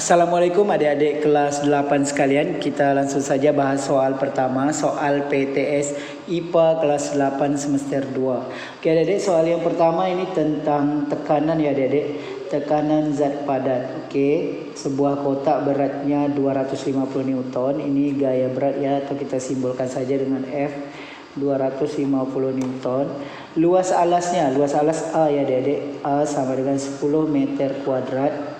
Assalamualaikum adik-adik kelas 8 sekalian. Kita langsung saja bahas soal pertama, soal PTS IPA kelas 8 semester 2. Oke adik-adik, soal yang pertama ini tentang tekanan ya adik-adik. Tekanan zat padat. Oke, sebuah kotak beratnya 250 Newton. Ini gaya berat ya, atau kita simbolkan saja dengan F. 250 Newton. Luas alasnya, luas alas A ya adik-adik. A sama dengan 10 meter kuadrat.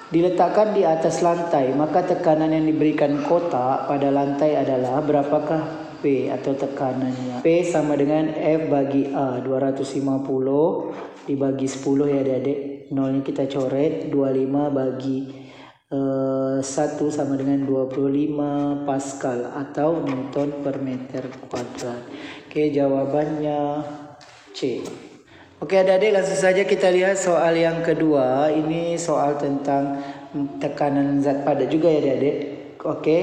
Diletakkan di atas lantai, maka tekanan yang diberikan kotak pada lantai adalah berapakah P atau tekanannya? P sama dengan F bagi A, 250 dibagi 10 ya adik-adik. Nolnya kita coret, 25 bagi 1 sama dengan 25 Pascal atau Newton per meter kuadrat. Oke, jawabannya C. Oke adik-adik, langsung saja kita lihat soal yang kedua. Ini soal tentang tekanan zat padat juga ya adik-adik. Oke,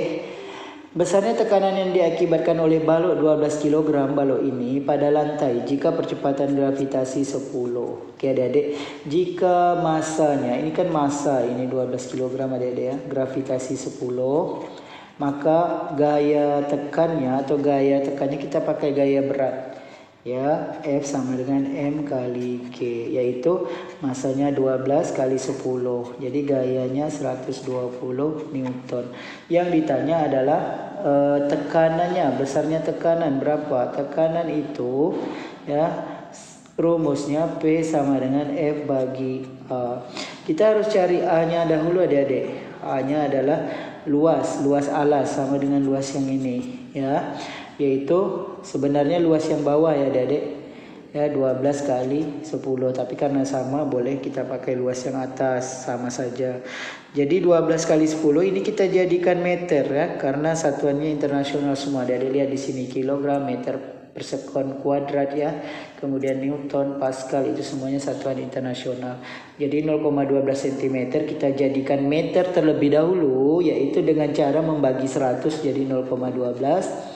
besarnya tekanan yang diakibatkan oleh balok 12 kg balok ini pada lantai jika percepatan gravitasi 10. Oke adik-adik, jika masanya, ini kan massa ini 12 kg adik-adik ya, gravitasi 10, maka gaya tekannya atau gaya tekannya kita pakai gaya berat. Ya, F sama dengan M kali G, yaitu masanya 12 kali 10. Jadi gayanya 120 Newton. Yang ditanya adalah tekanannya, besarnya tekanan berapa? Tekanan itu ya, rumusnya P sama dengan F bagi A. Kita harus cari A-nya dahulu adik-adik. A-nya adalah luas alas sama dengan luas yang ini ya, yaitu sebenarnya luas yang bawah ya adik-adik ya, 12 kali 10, tapi karena sama boleh kita pakai luas yang atas, sama saja. Jadi 12 kali 10 ini kita jadikan meter ya, karena satuannya internasional semua. Adik-adik lihat di sini, kilogram, meter per sekon kuadrat ya, kemudian Newton, Pascal, itu semuanya satuan internasional. Jadi 0,12 cm kita jadikan meter terlebih dahulu, yaitu dengan cara membagi 100 jadi 0,12.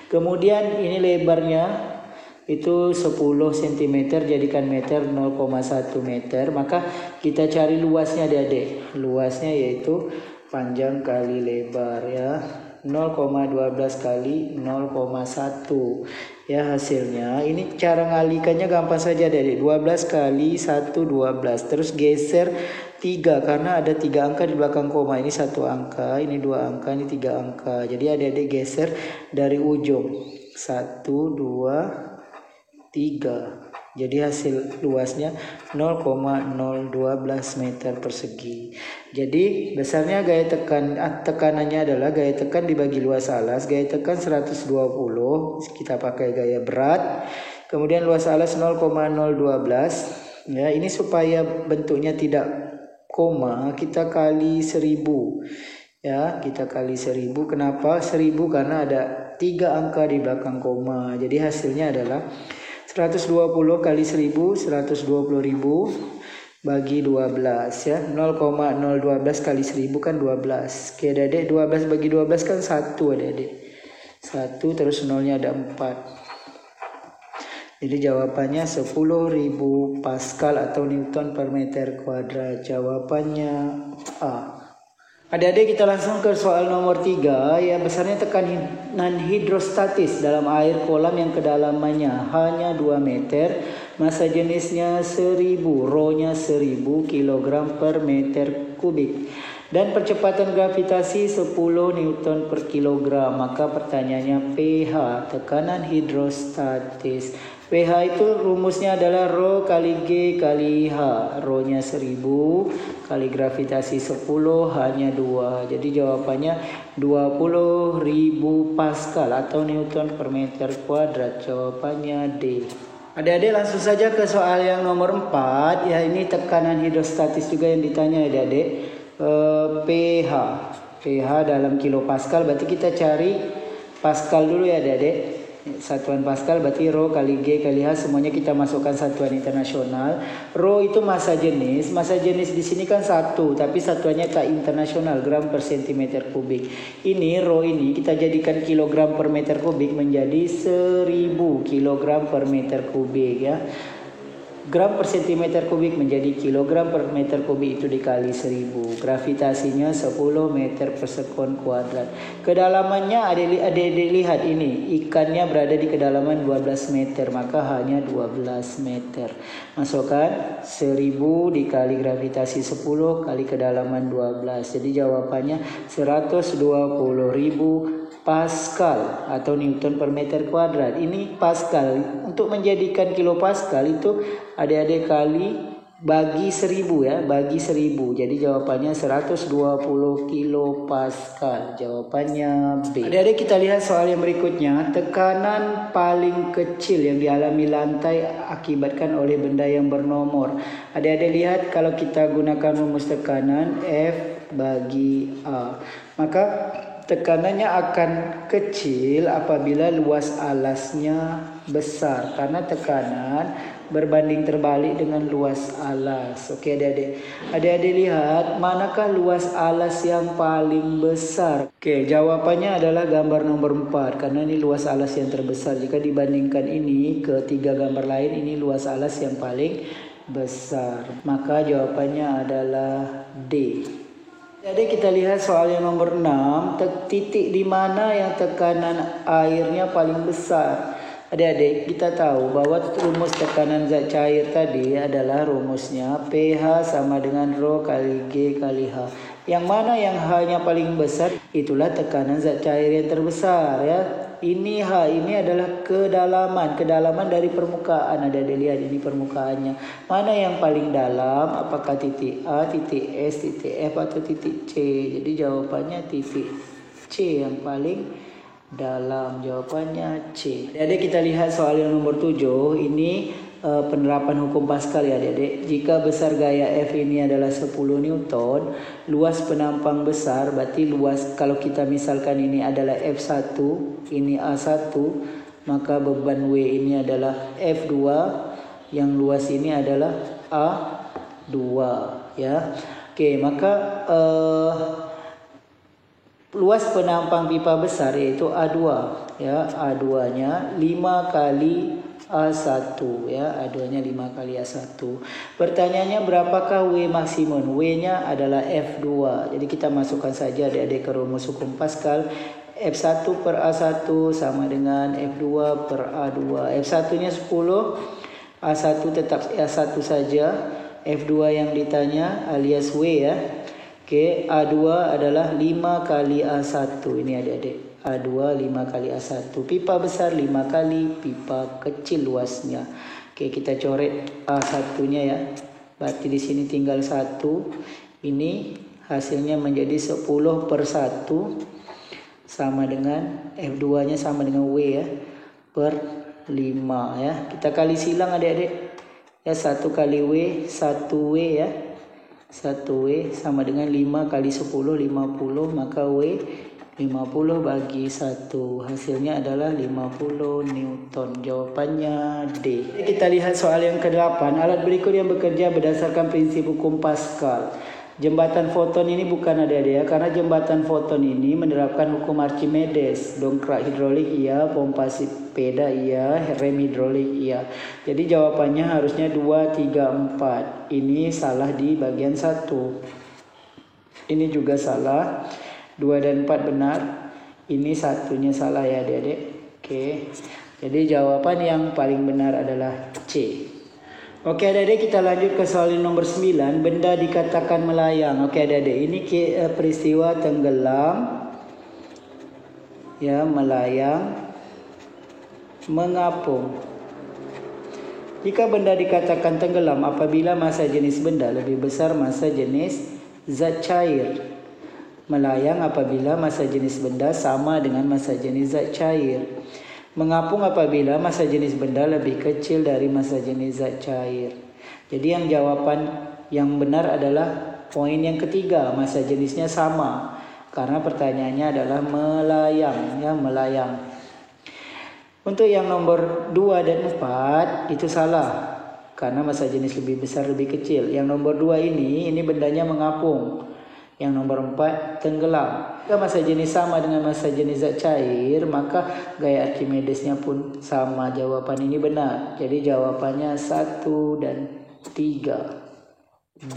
Kemudian ini lebarnya itu 10 cm, jadikan meter 0,1 meter. Maka kita cari luasnya adik-adik. Luasnya yaitu panjang kali lebar ya, 0,12 kali 0,1 ya hasilnya. Ini cara ngalikannya gampang saja adik-adik. 12 kali 1 12, terus geser 3 karena ada 3 angka di belakang koma. Ini 1 angka, ini 2 angka, ini 3 angka. Jadi adik-adik geser dari ujung 1 2 3. Jadi hasil luasnya 0,012 meter persegi. Jadi besarnya gaya tekanannya adalah gaya tekan dibagi luas alas. Gaya tekan 120, kita pakai gaya berat. Kemudian luas alas 0,012. Ya, ini supaya bentuknya tidak koma, kita kali 1000. Ya, kita kali 1000. Kenapa 1000? Karena ada 3 angka di belakang koma. Jadi hasilnya adalah 120 kali 1000, 120.000 bagi 12 ya. 0,012 kali 1000 kan 12. Oke adik-adik, 12 bagi 12 kan 1 adik-adik. 1 terus nolnya ada 4. Jadi jawabannya 10.000 Pascal atau Newton per meter kuadrat. Jawabannya A. Adik-adik, kita langsung ke soal nomor 3 ya. Besarnya tekanan hidrostatis dalam air kolam yang kedalamannya hanya 2 meter, massa jenisnya 1000, rho-nya 1000 kg per meter kubik, dan percepatan gravitasi 10 Newton per kilogram. Maka pertanyaannya pH, tekanan hidrostatis. pH itu rumusnya adalah rho kali G kali H. Rho-nya 1000 kali gravitasi 10 hanya 2. Jadi jawabannya 20.000 Pascal atau Newton per meter kuadrat. Jawabannya D. Adik-adik, langsung saja ke soal yang nomor 4 ya. Ini tekanan hidrostatis juga yang ditanya adik-adik. pH dalam kilopascal, berarti kita cari Pascal dulu ya adik-adik. Satuan Pascal berarti Rho kali G kali H, semuanya kita masukkan satuan internasional. Rho itu massa jenis. Massa jenis di sini kan 1, tapi satuannya tak internasional, gram per sentimeter kubik. Ini Rho ini kita jadikan kilogram per meter kubik menjadi 1000 kilogram per meter kubik ya. Gram per sentimeter kubik menjadi kilogram per meter kubik itu dikali 1000. Gravitasinya 10 meter per sekon kuadrat. Kedalamannya adik-adik lihat ini. Ikannya berada di kedalaman 12 meter. Maka hanya 12 meter. Masukkan 1000 dikali gravitasi 10 kali kedalaman 12. Jadi jawabannya 120.000 Pascal atau Newton per meter kuadrat. Ini Pascal. Untuk menjadikan kilopascal itu adik-adik kali bagi 1000 ya, bagi 1000. Jadi jawabannya 120 kilopascal. Jawabannya B. Adik-adik kita lihat soal yang berikutnya. Tekanan paling kecil yang dialami lantai akibatkan oleh benda yang bernomor. Adik-adik lihat kalau kita gunakan rumus tekanan F bagi A. Maka tekanannya akan kecil apabila luas alasnya besar, karena tekanan berbanding terbalik dengan luas alas. Oke adik-adik. Adik-adik lihat manakah luas alas yang paling besar? Oke, jawabannya adalah gambar nomor 4 karena ini luas alas yang terbesar. Jika dibandingkan ini ke 3 gambar lain, ini luas alas yang paling besar. Maka jawabannya adalah D. Jadi kita lihat soal yang nomor 6, titik di mana yang tekanan airnya paling besar. Adik-adik kita tahu bahwa rumus tekanan zat cair tadi adalah rumusnya pH sama dengan Rho kali G kali H. Yang mana yang H-nya paling besar, itulah tekanan zat cair yang terbesar ya. Ini H, ini adalah kedalaman dari permukaan. Ada lihat ini permukaannya. Mana yang paling dalam? Apakah titik A, titik S, titik F atau titik C? Jadi jawabannya titik C yang paling dalam. Jawabannya C. Jadi kita lihat soal yang nomor 7. Ini penerapan hukum Pascal ya adik-adik. Jika besar gaya F ini adalah 10 Newton, luas penampang besar, berarti luas, kalau kita misalkan ini adalah F1, ini A1, maka beban W ini adalah F2, yang luas ini adalah A2 ya. Oke, maka luas penampang pipa besar yaitu A2 ya, A2-nya 5 kali A1 ya, A2-nya 5 kali A1. Pertanyaannya berapakah W maksimum? W-nya adalah F2. Jadi kita masukkan saja adik-adik ke rumus hukum Pascal. F1 per A1 sama dengan F2 per A2. F1-nya 10, A1 tetap A1 saja. F2 yang ditanya alias W ya. Oke, A2 adalah 5 kali A1. Ini adik-adik. A2 5 kali A1. Pipa besar 5 kali pipa kecil luasnya. Oke, kita coret A1-nya ya. Berarti di sini tinggal 1. Ini hasilnya menjadi 10 per 1 sama dengan F2-nya sama dengan W ya, per 5 ya. Kita kali silang adik-adik. Ya, 1 kali W, 1W ya. 1W sama dengan 5 kali 10, 50, maka W 50 bagi 1. Hasilnya adalah 50 Newton. Jawabannya D. Kita lihat soal yang ke-8. Alat berikut yang bekerja berdasarkan prinsip hukum Pascal. Jembatan foton ini bukan adik-adik ya, karena jembatan foton ini menerapkan hukum Archimedes. Dongkrak hidrolik iya, pompa sepeda iya, rem hidrolik iya. Jadi jawabannya harusnya 2, 3, 4. Ini salah di bagian 1. Ini juga salah. 2 dan 4 benar. Ini satunya salah ya adik-adik. Oke. Jadi jawaban yang paling benar adalah C. Oke adik-adik, kita lanjut ke soal nomor 9. Benda dikatakan melayang. Oke adik-adik, ini peristiwa tenggelam. Ya, melayang. Mengapung. Jika benda dikatakan tenggelam apabila massa jenis benda lebih besar massa jenis zat cair. Melayang apabila massa jenis benda sama dengan massa jenis zat cair. Mengapung apabila massa jenis benda lebih kecil dari massa jenis zat cair. Jadi yang jawaban yang benar adalah poin yang ketiga, massa jenisnya sama. Karena pertanyaannya adalah melayang, ya, melayang. Untuk yang nomor 2 dan 4 itu salah. Karena massa jenis lebih besar lebih kecil. Yang nomor 2 ini bendanya mengapung. Yang nomor 4 tenggelam. Jika massa jenis sama dengan massa jenis zat cair, maka gaya Archimedesnya pun sama. Jawaban ini benar. Jadi jawabannya 1 dan 3. B.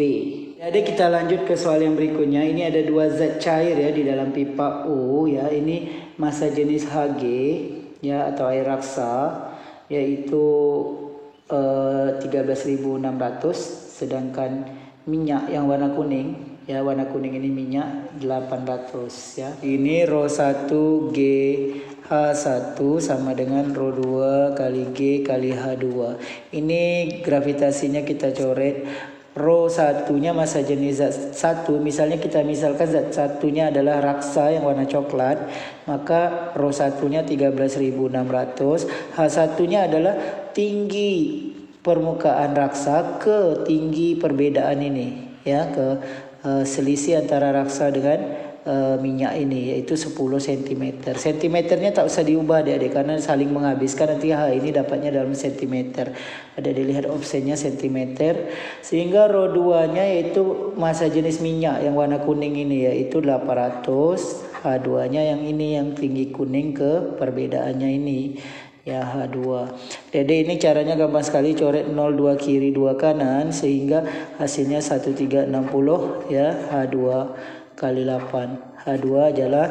Jadi kita lanjut ke soal yang berikutnya. Ini ada 2 zat cair ya di dalam pipa O ya. Ini massa jenis Hg ya atau air raksa, yaitu 13.600, sedangkan minyak yang warna kuning ya, warna kuning ini minyak 800 ya. Ini rho 1 G H1 sama dengan rho 2 kali G kali H2. Ini gravitasinya kita coret. Rho satunya massa jenis zat 1, misalnya kita misalkan zat satunya adalah raksa yang warna coklat, maka rho satunya 13.600, H1-nya adalah tinggi permukaan raksa ke tinggi perbedaan ini ya, ke selisih antara raksa dengan minyak ini, yaitu 10 cm. Sentimeternya tak usah diubah adik-adik karena saling menghabiskan, nanti ini dapatnya dalam sentimeter. Ada dilihat opsinya sentimeter, sehingga rho 2-nya yaitu massa jenis minyak yang warna kuning ini yaitu 800, H2-nya yang ini yang tinggi kuning ke perbedaannya ini ya H2. Jadi ini caranya gampang sekali, coret 0 2 kiri 2 kanan sehingga hasilnya 1360 ya, H2 kali 8. H2 adalah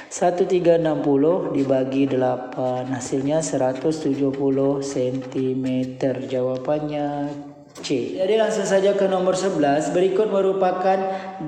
1360 dibagi 8, hasilnya 170 cm. Jawabannya C. Jadi langsung saja ke nomor 11. Berikut merupakan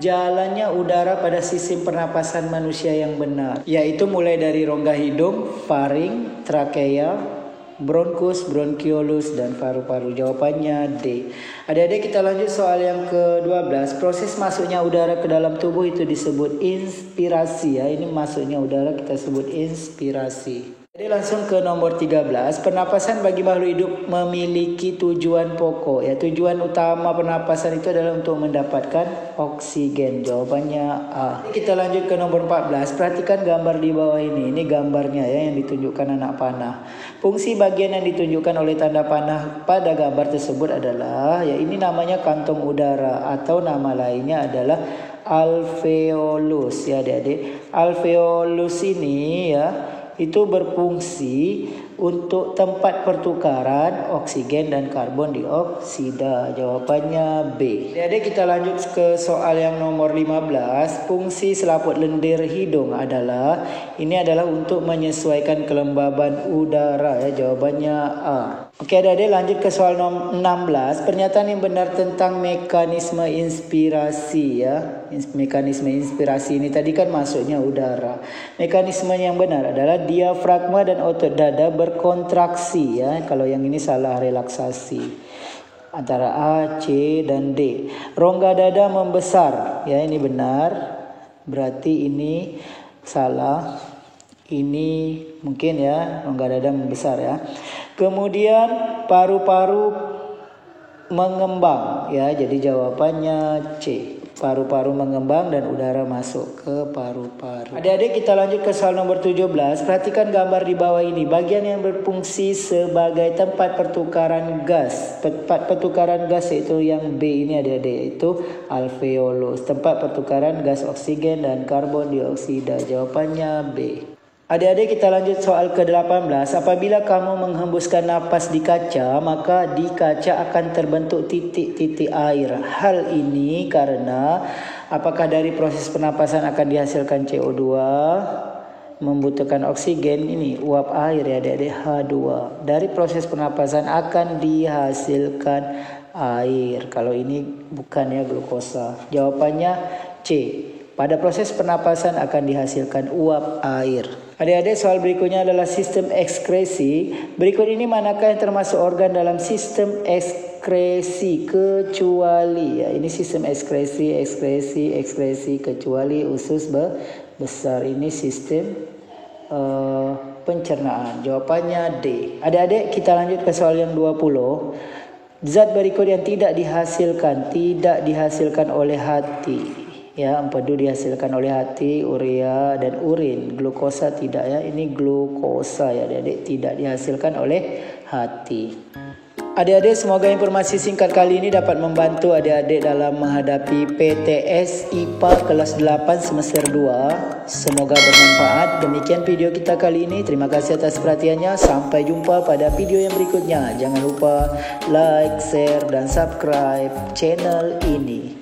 jalannya udara pada sistem pernapasan manusia yang benar, yaitu mulai dari rongga hidung, faring, trakea, bronkus, bronkiolus, dan paru-paru. Jawabannya D. Adik-adik kita lanjut soal yang ke-12. Proses masuknya udara ke dalam tubuh itu disebut inspirasi ya. Ini masuknya udara kita sebut inspirasi. Jadi langsung ke nomor 13. Pernapasan bagi makhluk hidup memiliki tujuan pokok ya. Tujuan utama pernapasan itu adalah untuk mendapatkan oksigen. Jawabannya A. Kita lanjut ke nomor 14. Perhatikan gambar di bawah ini. Ini gambarnya ya yang ditunjukkan anak panah. Fungsi bagian yang ditunjukkan oleh tanda panah pada gambar tersebut adalah ya, ini namanya kantong udara atau nama lainnya adalah alveolus ya adik-adik. Alveolus ini ya itu berfungsi untuk tempat pertukaran oksigen dan karbon dioksida. Jawabannya B. Jadi kita lanjut ke soal yang nomor 15. Fungsi selaput lendir hidung adalah untuk menyesuaikan kelembaban udara ya. Jawabannya A. Oke adik-adik, lanjut ke soal nomor 16. Pernyataan yang benar tentang mekanisme inspirasi ya. Mekanisme inspirasi ini tadi kan masuknya udara. Mekanisme yang benar adalah diafragma dan otot dada berkontraksi ya. Kalau yang ini salah, relaksasi. Antara A, C, dan D. Rongga dada membesar ya, ini benar. Berarti ini salah. Ini mungkin ya, rongga dada membesar ya. Kemudian paru-paru mengembang ya. Jadi jawabannya C. Paru-paru mengembang dan udara masuk ke paru-paru. Adik-adik kita lanjut ke soal nomor 17. Perhatikan gambar di bawah ini. Bagian yang berfungsi sebagai tempat pertukaran gas. Tempat pertukaran gas itu yang B ini adik-adik, itu alveolus. Tempat pertukaran gas oksigen dan karbon dioksida. Jawabannya B. Adik-adik kita lanjut soal ke-18. Apabila kamu menghembuskan napas di kaca, maka di kaca akan terbentuk titik-titik air. Hal ini karena apakah dari proses pernapasan akan dihasilkan CO2, membutuhkan oksigen, ini uap air ya adik-adik, H2. Dari proses pernapasan akan dihasilkan air. Kalau ini bukan ya, glukosa. Jawabannya C. Pada proses pernapasan akan dihasilkan uap air. Adik-adik, soal berikutnya adalah sistem ekskresi. Berikut ini manakah yang termasuk organ dalam sistem ekskresi kecuali ya. Ini sistem ekskresi kecuali usus besar. Ini sistem pencernaan. Jawabannya D. Adik-adik kita lanjut ke soal yang 20. Zat berikut yang tidak dihasilkan oleh hati. Ya, empedu dihasilkan oleh hati, urea dan urin. Glukosa tidak ya, ini glukosa ya adik-adik, tidak dihasilkan oleh hati. Adik-adik, semoga informasi singkat kali ini dapat membantu adik-adik dalam menghadapi PTS IPA kelas 8 semester 2. Semoga bermanfaat. Demikian video kita kali ini. Terima kasih atas perhatiannya. Sampai jumpa pada video yang berikutnya. Jangan lupa like, share, dan subscribe channel ini.